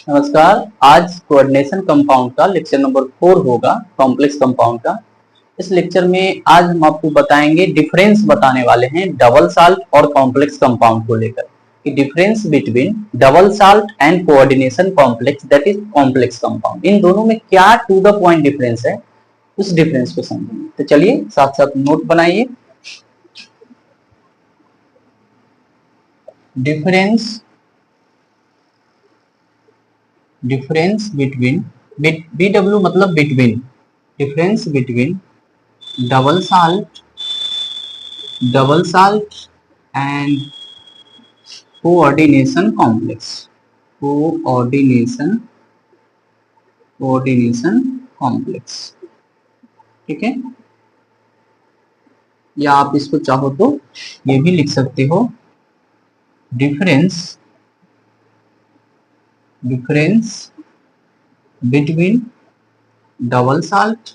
नमस्कार। आज coordination compound का लेक्चर नंबर 4 होगा, कॉम्प्लेक्स कंपाउंड का। इस लेक्चर में आज हम आपको बताएंगे, डिफरेंस बताने वाले हैं डबल साल्ट और कॉम्प्लेक्स कंपाउंड को लेकर कि difference between double salt and coordination complex that is complex compound, इन दोनों में क्या टू द पॉइंट डिफरेंस है, उस डिफरेंस को समझेंगे। तो चलिए साथ साथ नोट बनाइए। डिफरेंस बिटवीन, BW मतलब between, difference between double salt and coordination complex, coordination complex. ठीक है, या आप इसको चाहो तो ये भी लिख सकते हो, difference between double salt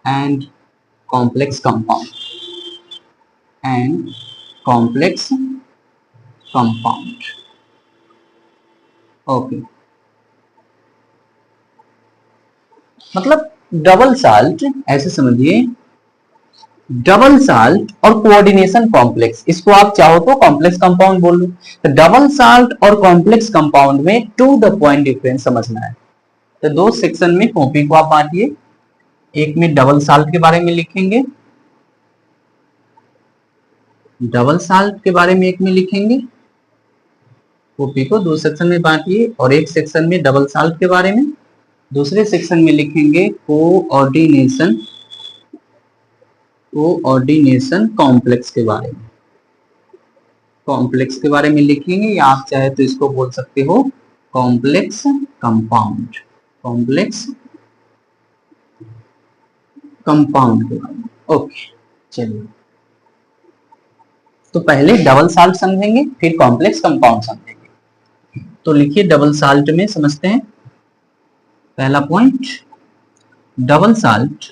and complex compound okay. मतलब डबल साल्ट ऐसे समझिए, डबल साल्ट और कोऑर्डिनेशन कॉम्प्लेक्स, इसको आप चाहो तो कॉम्प्लेक्स कंपाउंड बोल लो। तो डबल साल्ट और कॉम्प्लेक्स कंपाउंड में टू द पॉइंट डिफरेंस समझना है। तो दो सेक्शन में कॉपी को आप बांटिए, एक में डबल साल्ट के बारे में लिखेंगे, डबल साल्ट के बारे में एक में लिखेंगे, कॉपी को दो सेक्शन में बांटिए, और एक सेक्शन में डबल साल्ट के बारे में, दूसरे सेक्शन में लिखेंगे कोऑर्डिनेशन कॉम्प्लेक्स के बारे में, कॉम्प्लेक्स के बारे में लिखेंगे, या आप चाहे तो इसको बोल सकते हो कॉम्प्लेक्स कंपाउंड के बारे में। ओके, चलिए तो पहले डबल साल्ट समझेंगे, फिर कॉम्प्लेक्स कंपाउंड समझेंगे। तो लिखिए, डबल साल्ट में समझते हैं। पहला point, double salt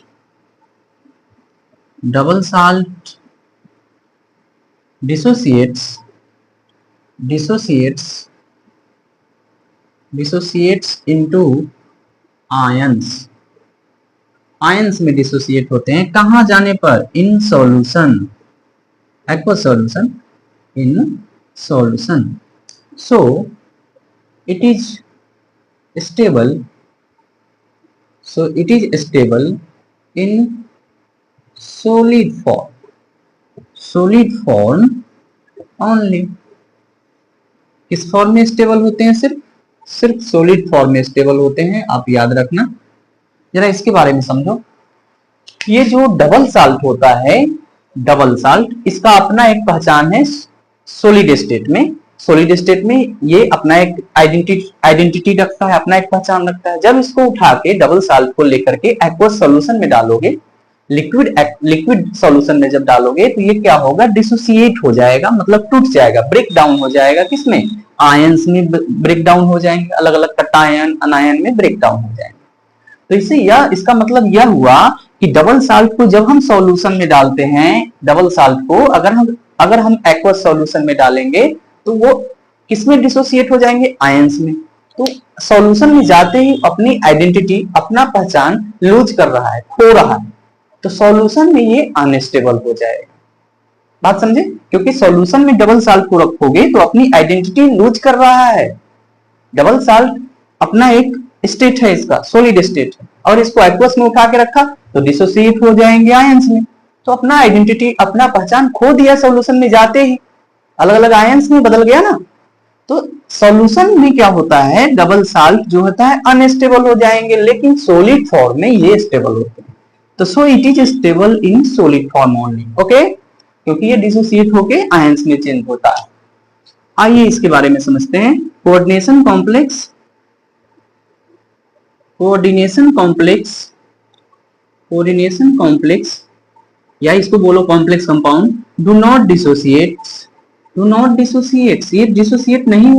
dissociates into ions में डिसोसिएट होते हैं। कहां जाने पर? In solution, aqueous solution, in solution. So it is stable in solid form only. किस फॉर्म में स्टेबल होते हैं? सिर्फ सॉलिड फॉर्म में स्टेबल होते हैं, आप याद रखना। जरा इसके बारे में समझो। ये जो डबल साल्ट होता है, डबल साल्ट, इसका अपना एक पहचान है सॉलिड स्टेट में ये अपना एक आइडेंटिटी रखता है, अपना एक पहचान रखता है। जब इसको उठा के डबल साल्ट को लेकर के एक्वस सॉल्यूशन में डालोगे, लिक्विड सॉल्यूशन में जब डालोगे, तो ये क्या होगा? डिसोसिएट हो जाएगा, मतलब टूट जाएगा, ब्रेक डाउन हो जाएगा। किसमें? आयंस में ब्रेक डाउन हो जाएंगे, अलग अलग कटायन अनायन में ब्रेक डाउन हो जाएंगे। तो इससे इसका मतलब यह हुआ कि डबल साल्ट को जब हम सॉल्यूशन में डालते हैं, डबल साल्ट को अगर हम एक्वस सॉल्यूशन में डालेंगे, तो वो किसमें डिसोसिएट हो जाएंगे? आयंस में। तो सॉल्यूशन में जाते ही अपनी आइडेंटिटी, अपना पहचान लूज कर रहा है, खो रहा है। तो सॉल्यूशन में ये अनस्टेबल हो जाएगा। बात समझे? क्योंकि सॉल्यूशन में डबल साल्ट को रखोगे तो अपनी आइडेंटिटी लूज कर रहा है। डबल साल्ट अपना एक स्टेट है, इसका सॉलिड स्टेट है, और इसको एक्वस में उठा के रखा तो डिसोसिएट हो जाएंगे आयंस में। तो अपना आइडेंटिटी, अपना पहचान खो दिया सॉल्यूशन में जाते ही, अलग अलग आयंस में बदल गया ना। तो सॉल्यूशन में क्या होता है? डबल साल्ट जो होता है अनस्टेबल हो जाएंगे, लेकिन सॉलिड फॉर्म में ये स्टेबल होते हैं। तो सो it is stable in solid form only. Okay, क्योंकि ये डिसोसिएट होके आयंस में चेंज होता है। आइए इसके बारे में समझते हैं। कोऑर्डिनेशन कॉम्प्लेक्स, या इसको बोलो complex compound, do not dissociate, ये डिसोसिएट नहीं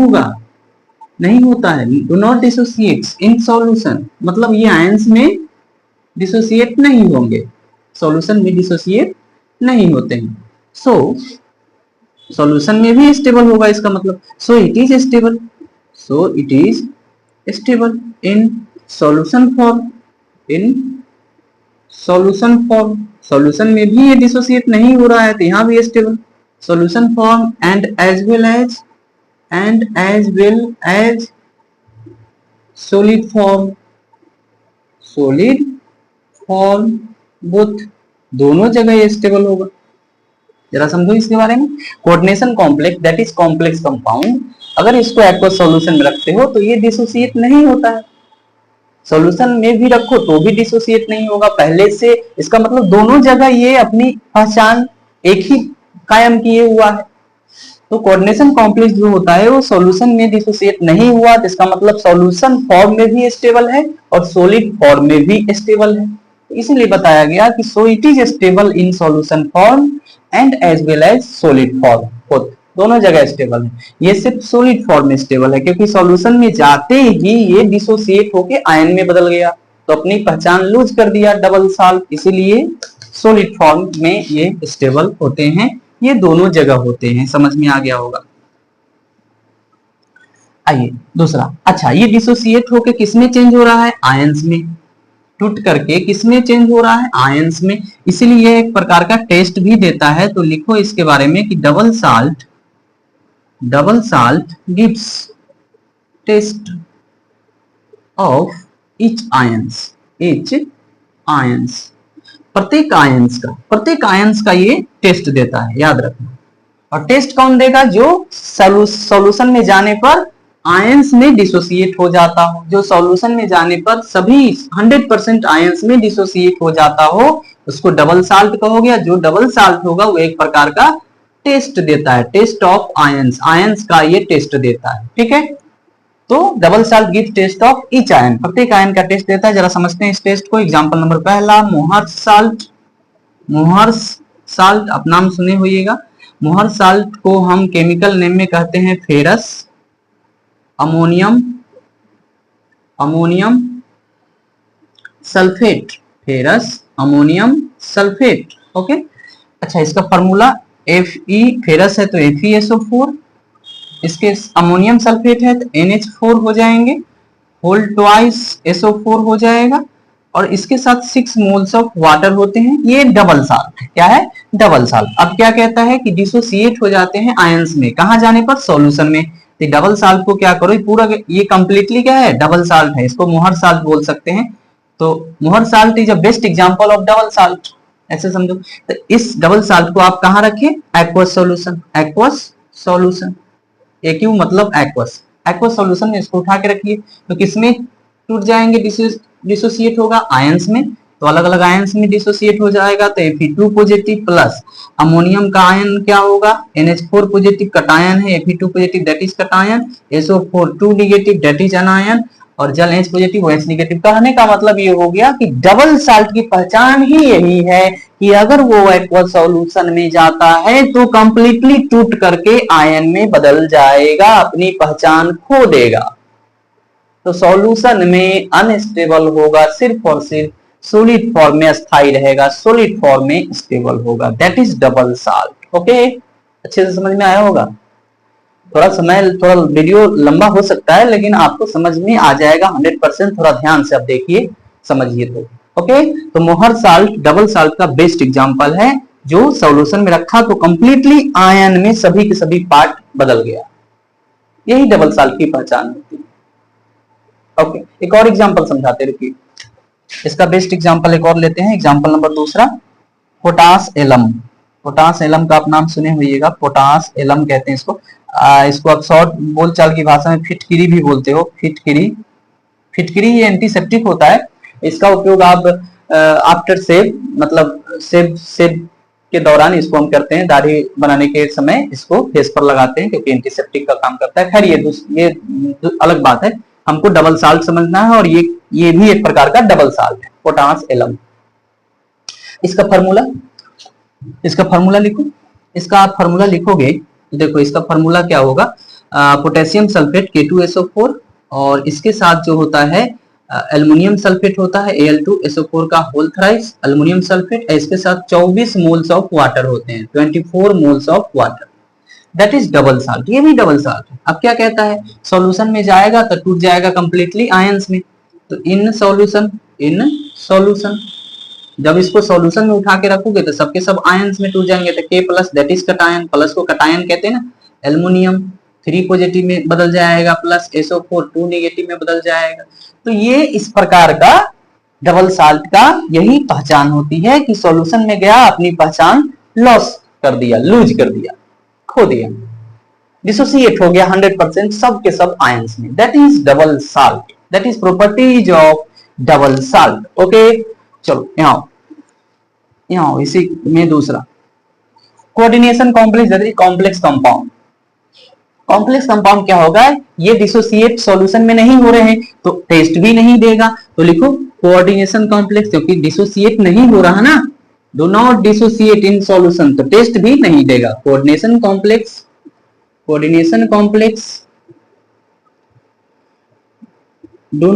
होता है। Do not dissociate in solution, मतलब ये आयंस में डिसोसिएट नहीं होंगे, सॉल्यूशन में डिसोसिएट नहीं होते हैं। सो सॉल्यूशन में भी स्टेबल होगा इसका मतलब, सो it is stable, so it is stable in solution form, in solution form, solution में भी ये डिसोसिएट नहीं हो रहा है तो यहां भी stable solution form and as well as solid form, solid form both, दोनों जगह ये स्टेबल होगा। जरा समझो इसके बारे में। Coordination complex that is complex compound, अगर इसको एक्वस सॉल्यूशन में रखते हो तो ये डिसोसिएट नहीं होता है, सॉल्यूशन में भी रखो तो भी डिसोसिएट नहीं होगा पहले से, इसका मतलब दोनों जगह ये अपनी पहचान एक ही कायम किए हुआ है। तो कोऑर्डिनेशन कॉम्प्लेक्स जो होता है वो सॉल्यूशन में डिसोसिएट नहीं हुआ, तो इसका मतलब सॉल्यूशन फॉर्म में भी स्टेबल है और सॉलिड फॉर्म में भी स्टेबल है, इसलिए बताया गया कि so it is stable in solution form and as well as solid form, दोनों जगह स्टेबल है। ये सिर्फ सॉलिड फॉर्म में स्टेबल है क्योंकि सॉल्यूशन में जाते ही ये डिसोसिएट होके आयन में बदल गया, तो अपनी पहचान लूज कर दिया डबल साल्ट, इसीलिए सॉलिड फॉर्म में ये स्टेबल होते हैं, ये दोनों जगह होते हैं, समझ में आ गया होगा। आइए दूसरा, अच्छा ये डिसोसिएट होके किसमें चेंज हो रहा है, आयंस में, टूट करके किसमें चेंज हो रहा है, आयंस में, इसीलिए एक प्रकार का टेस्ट भी देता है, तो लिखो इसके बारे में कि double salt gives test of each ions, प्रत्येक आयंस का ये टेस्ट देता है, याद रखना। और टेस्ट कौन देगा, जो सॉल्यूशन में जाने पर आयंस में डिसोसिएट हो जाता हो, जो सॉल्यूशन में जाने पर सभी 100% आयंस में डिसोसिएट हो जाता हो उसको डबल साल्ट कहोगे। जो डबल साल्ट होगा वो एक प्रकार का टेस्ट देता है, टेस्ट ऑफ आयंस का ये टेस्ट देता है, ठीक है। तो double salt give test of each ion, प्रत्येक आयन का टेस्ट देता है। जरा समझते हैं इस टेस्ट को। एग्जांपल नंबर पहला, मोहर साल्ट आप नाम सुने होइएगा। मोहर साल्ट को हम केमिकल नेम में कहते हैं ferrous ammonium sulphate, ferrous ammonium sulphate, okay. अच्छा इसका फॉर्मूला Fe, फेरस है तो FeSO4, इसके अमोनियम सल्फेट है तो NH4 हो जाएंगे, होल ट्वाइस SO4 हो जाएगा, और इसके साथ 6 मोल्स ऑफ वाटर होते हैं। ये डबल साल्ट है, क्या है, डबल साल्ट। अब क्या कहता है कि डिसोसिएट हो जाते हैं आयंस में, कहां जाने पर, सॉल्यूशन में। तो डबल साल्ट को क्या करो, पूरा ये कंप्लीटली क्या है, डबल साल्ट है, इसको मोहर साल्ट बोल सकते हैं। तो मोहर salt is a best example of double salt, ऐसे समझो। तो इस डबल साल्ट को आप कहां रखें, एक्वस सॉल्यूशन, एक्यू मतलब एक्वस सॉल्यूशन में इसको उठा के रखिए। तो किसमें टूट जाएंगे, डिसोसिएट होगा आयंस में, तो अलग अलग आयंस में डिसोसिएट हो जाएगा। तो Fe2 पॉजिटिव प्लस अमोनियम का आयन क्या होगा, NH4 पॉजिटिव कटायन है, Fe2 positive that is cation, SO4 2 negative that is anion, और जल H पॉजिटिव OH नेगेटिव। कहने का मतलब ये हो गया कि डबल साल्ट की पहचान ही यही है कि अगर वो एक्वस सॉल्यूशन में जाता है तो कंप्लीटली टूट करके आयन में बदल जाएगा, अपनी पहचान खो देगा। तो सॉल्यूशन में अनस्टेबल होगा, सिर्फ और सिर्फ सॉलिड फॉर्म में स्थायी रहेगा, सॉलिड फॉर्म में स्टेबल होगा, that is double salt, okay. अच्छे से समझ में आया होगा। थोड़ा वीडियो लंबा हो सकता है लेकिन आपको समझ में आ जाएगा 100%, थोड़ा ध्यान से आप देखिए समझिए तो, ओके। तो मोहर साल्ट डबल साल्ट का बेस्ट एग्जांपल है, जो सॉल्यूशन में रखा तो कंप्लीटली आयन में सभी के सभी पार्ट बदल गया, यही डबल साल्ट की पहचान होती है, ओके। एक और एग्जांपल समझाते रहिए, इसका बेस्ट एग्जांपल एक और लेते हैं। एग्जांपल नंबर दूसरा, पोटास एलम का आप नाम सुने होइएगा, पोटास एलम कहते हैं इसको। इसको आप शॉर्ट बोलचाल की भाषा में फिटकिरी भी बोलते हो, फिटकिरी ये एंटीसेप्टिक होता है। इसका उपयोग आप आफ्टर शेव, मतलब शेव के दौरान इसको हम करते हैं, दाढ़ी बनाने के समय इसको फेस पर लगाते हैं क्योंकि एंटीसेप्टिक का काम करता है। खैर ये अलग बात है, हमको डबल साल्ट समझना है, और ये भी एक प्रकार का डबल साल्ट है, पोटास एलम। इसका फॉर्मूला लिखो, इसका आप फॉर्मूला लिखोगे तो देखो इसका फॉर्मूला क्या होगा, पोटेशियम सल्फेट K2SO4, और इसके साथ जो होता है एल्युमिनियम सल्फेट होता है Al2SO4 का होल थ्राइस एल्युमिनियम सल्फेट, इसके साथ 24 मोल्स ऑफ वाटर होते हैं, 24 moles of water. That is double salt, ये भी डबल साल्ट है। अब क्या कहता है, सॉल्यूशन में जाएगा तो टूट जाएगा कंप्लीटली आयंस में, तो इन सॉल्यूशन जब इसको सॉल्यूशन में उठा के रखोगे तो सबके सब आयंस में टूट जाएंगे, तो के plus that is cation, plus को कटायन कहते हैं ना, एल्युमिनियम 3 पॉजिटिव में बदल जाएगा प्लस SO4 2 नेगेटिव में बदल जाएगा। तो ये इस प्रकार का डबल साल्ट का यही पहचान होती है कि सॉल्यूशन में गया, अपनी पहचान लॉस कर दिया, लूज कर दिया, खो दिया, डिसोसिएट हो गया 100% सब के सब आयंस में, that is double salt, that is properties of double salt. Okay, चलो यहाँ इसी में दूसरा coordination complex, that is complex compound. Complex compound क्या होगा, ये डिसोसिएट सॉल्यूशन में नहीं हो रहे हैं तो टेस्ट भी नहीं देगा, तो लिखो कोऑर्डिनेशन कॉम्प्लेक्स, क्योंकि डिसोसिएट नहीं हो रहा ना, do not dissociate in solution, तो टेस्ट भी नहीं देगा। Coordination complex do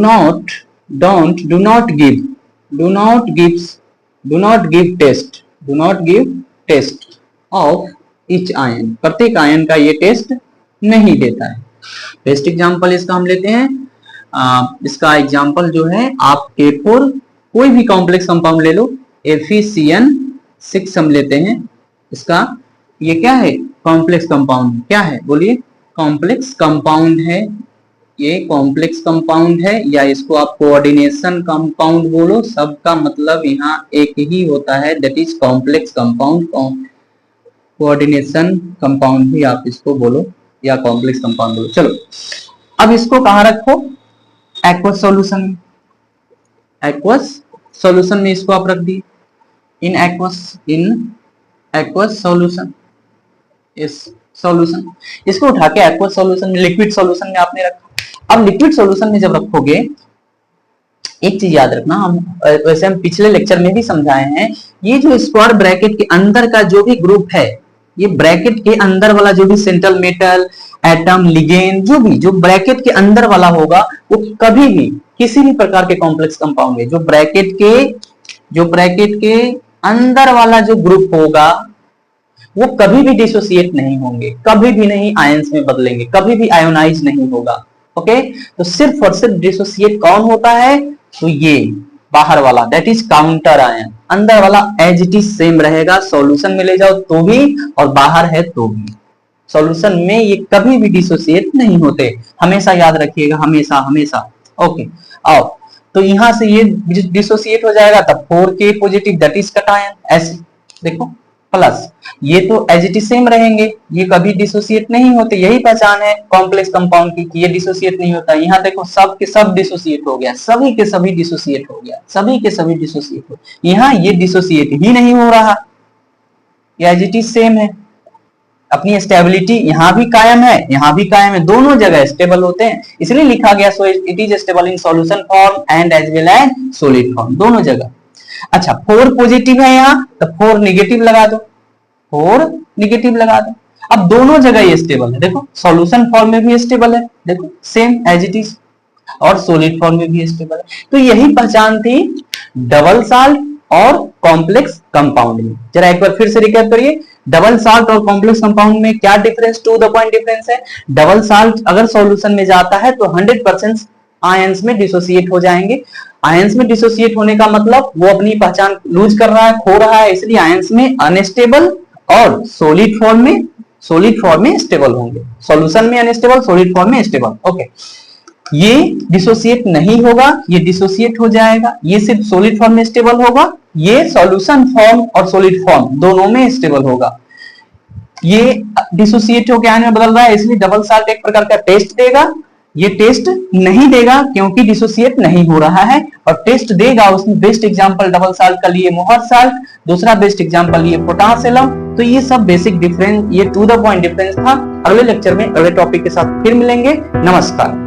not give test of each ion, प्रत्येक आयन का ये टेस्ट नहीं देता है। बेस्ट एग्जांपल इसका हम लेते हैं, इसका एग्जांपल जो है आप K4 कोई भी कॉम्प्लेक्स कंपाउंड ले लो, FeCN6 हम लेते हैं, इसका ये क्या है, कॉम्प्लेक्स कंपाउंड, क्या है बोलिए, कॉम्प्लेक्स कंपाउंड है, ये कॉम्प्लेक्स कंपाउंड है, या इसको आप कोऑर्डिनेशन कंपाउंड बोलो, सबका मतलब यहाँ एक ही होता है, that is complex compound, coordination compound भी आप इसको बोलो या कॉम्प्लेक्स कंपाउंड बोलो। चलो अब इसको कहां रखो, एक्वस सॉल्यूशन में, एक्वस सॉल्यूशन में इसको आप रख दिए, इन एक्वस सॉल्यूशन, इस सॉल्यूशन, इसको उठा के एक्वस सॉल्यूशन में, लिक्विड सॉल्यूशन में आपने रखा। अब लिक्विड सॉल्यूशन में जब रखोगे, एक चीज याद रखना, हम वैसे हम पिछले लेक्चर में भी समझाए हैं, ये जो स्क्वायर ब्रैकेट के अंदर का जो भी ग्रुप है, ये ब्रैकेट के अंदर वाला जो भी सेंट्रल मेटल, एटम, लिगेंड, जो ब्रैकेट के अंदर वाला होगा, वो कभी भी किसी भी प्रकार के कॉम्प्लेक्स कंपाउंड में जो ब्रैकेट के अंदर वाला जो ग्रुप होगा, वो कभी भी डिसोसिएट नहीं होंगे, कभी भी नहीं आयंस में बदलेंगे, कभी भी आयोनाइज नहीं होगा। ओके, तो सिर्फ और सिर्फ डिसोसिएट कौन होता है, तो ये बाहर वाला, दैट इज काउंटर आयन, अंदर वाला एज इट इज सेम रहेगा, सॉल्यूशन में ले जाओ तो भी और बाहर है तो भी, सॉल्यूशन में ये कभी भी डिसोसिएट नहीं होते, हमेशा याद रखिएगा, हमेशा हमेशा। ओके, आओ तो यहां से ये डिसोसिएट हो जाएगा, तब 4K positive that is cation, ऐसे देखो, प्लस ये तो एज इट इज सेम रहेंगे, ये कभी डिसोसिएट नहीं होते, यही पहचान है कॉम्प्लेक्स कंपाउंड की कि ये डिसोसिएट नहीं होता। यहाँ देखो सब के सब डिसोसिएट हो गया, सभी के सभी डिसोसिएट हो गया, सभी के सभी डिसोसिएट हो, यहाँ ये डिसोसिएट ही नहीं हो रहा, ये एज इट इज सेम है, अपनी स्टेबिलिटी यहाँ भी कायम है, यहाँ भी कायम है, दोनों जगह स्टेबल होते हैं, इसलिए लिखा गया so it is stable in solution form and as well as solid form, दोनों जगह। अच्छा 4 पॉजिटिव है यहाँ, तो 4 नेगेटिव लगा दो, 4 नेगेटिव लगा दो, अब दोनों जगह ये स्टेबल है, देखो सॉल्यूशन फॉर्म में भी स्टेबल है, देखो सेम एज इट इज, और सॉलिड फॉर्म में भी स्टेबल है। तो यही पहचान थी डबल साल्ट और कॉम्प्लेक्स कंपाउंड में। जरा एक बार फिर से रिकैप करिए, डबल साल्ट और कॉम्प्लेक्स कंपाउंड में क्या difference, to the point difference है। डबल साल्ट अगर सॉल्यूशन में जाता है तो 100% आयंस में डिसोसिएट हो जाएंगे, आयंस में डिसोसिएट होने का मतलब वो अपनी पहचान लूज कर रहा है, खो रहा है, इसलिए आयंस में अनस्टेबल और सॉलिड फॉर्म में स्टेबल होंगे, सॉल्यूशन में अनस्टेबल, सॉलिड फॉर्म में स्टेबल। ओके, ये डिसोसिएट नहीं होगा, ये डिसोसिएट हो जाएगा, ये सिर्फ सॉलिड फॉर्म में स्टेबल होगा, ये सॉल्यूशन फॉर्म और सॉलिड फॉर्म दोनों में स्टेबल होगा। ये डिसोसिएट होकर आयन में बदल रहा है, इसलिए डबल साल्ट एक प्रकार का टेस्ट देगा, ये टेस्ट नहीं देगा क्योंकि डिसोसिएट नहीं हो रहा है, और टेस्ट देगा उसमें बेस्ट एग्जांपल डबल साल्ट का लिए मोहर साल्ट, दूसरा बेस्ट एग्जांपल लिए पोटाश एलम। तो ये सब बेसिक डिफरेंस, ये टू द पॉइंट डिफरेंस था। अगले लेक्चर में अगले टॉपिक के साथ फिर मिलेंगे। नमस्कार।